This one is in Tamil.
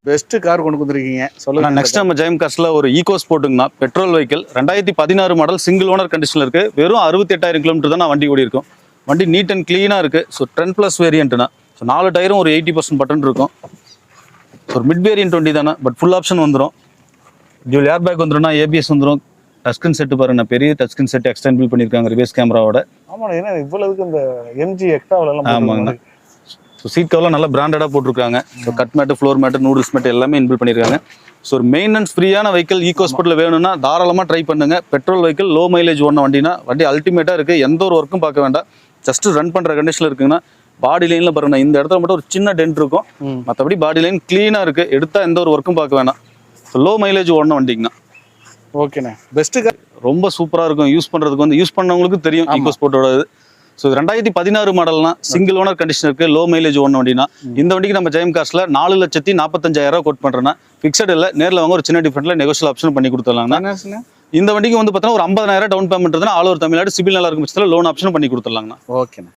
பெஸ்ட் கார் கொண்டு வந்துருக்கீங்க சொல்லுங்க. நெக்ஸ்ட் நம்ம ஜெயம் காஸ்ட்ல ஒரு ஈகோ ஸ்போர்ட்டுங்கண்ணா petrol vehicle 2016 model single owner கண்டிஷன்ல இருக்கு. வெறும் 68,000 கிலோமீட்டர் தான் நான் வண்டி ஓடி இருக்கும். வண்டி நீட் அண்ட் கிளீனா இருக்கு. ஸோ 10+ வேரியன்ட்னா ஸோ 4 டயரும் ஒரு 80% பட்டன் இருக்கும். ஒரு மிட் வேரியன்ட் வண்டி தானே, பட் ஃபுல் ஆப்ஷன் வந்துடும். டியூல் ஏர் பேக் வந்துடும், ஏபிஎஸ் வந்துடும். டச்ஸ்கிரீன் செட்டு பாருங்க, பெரிய டச்ஸ்கிரீன் செட் எக்ஸ்டெண்ட் பண்ணியிருக்காங்க ரிவர்ஸ் கேமராவோட. ஆமா, ஏன்னா இவ்வளவுக்கு இந்த எம்ஜி எக்ஸாவெல்லாம் ஆமாங்கண்ணா. ஸோ சீட் கவர்லாம் நல்லா பிராண்டடாக போட்டிருக்காங்க. So cut mat, floor mat, noodles mat எல்லாமே இன்பில் பண்ணியிருக்காங்க. ஸோ ஒரு மெயின்டெனன்ஸ் ஃப்ரீயான வெஹிக்கிள் ஈகோ ஸ்போர்ட்டில் வேணும்னா தாராளமாக ட்ரை பண்ணுங்க. பெட்ரோல் வெஹிக்கிள், லோ மைலேஜ் ஓடின வண்டினா வண்டி அல்டிமேட்டாக இருக்குது. எந்த ஒரு ஒர்க்கும் பார்க்க வேண்டாம். ஜஸ்ட் ரன் பண்ணுற கண்டிஷனில் இருக்குங்கன்னா பாடி லைனில் பாருங்க, இந்த இடத்துல மட்டும் ஒரு சின்ன டென்ட் இருக்கும். மற்றபடி பாடி லைன் க்ளீனாக இருக்குது. எடுத்தால் எந்த ஒரு ஒர்க்கும் பார்க்க வேண்டாம். ஸோ லோ மைலேஜ் ஓடின வண்டிங்கண்ணா. ஓகேண்ணே, பெஸ்ட்டு கார். ரொம்ப சூப்பராக இருக்கும். யூஸ் பண்ணுறதுக்கு வந்து யூஸ் பண்ணவங்களுக்கு தெரியும் ஈகோ ஸ்போர்ட்டோட இது. ஸோ 2016 மாடல்னா சிங்கிள் ஓனர் கண்டிஷன் இருக்கு, லோ மைலேஜ் ஓடின வண்டினா இந்த வண்டிக்கு நம்ம ஜெயம் காஸ்ட்ல 4,45,000 கோட் பண்றேன்னா ஃபிக்ஸட் இல்லை, நேரில் வாங்க ஒரு சின்ன டிஃபரெண்ட்ல நெகோஷியல் ஆப்ஷன் பண்ணி கொடுத்துடலாங்கண்ணா. இந்த வண்டிக்கு வந்து பார்த்தீங்கன்னா ஒரு 50,000 டவுன் பேமெண்ட் இருந்தால் ஆல் ஓவர் தமிழ்நாடு சிபில் நல்லா இருக்கும் பட்சத்தில் லோன் ஆப்ஷன் பண்ணி கொடுத்துடலாங்கண்ணா. ஓகேண்ணா.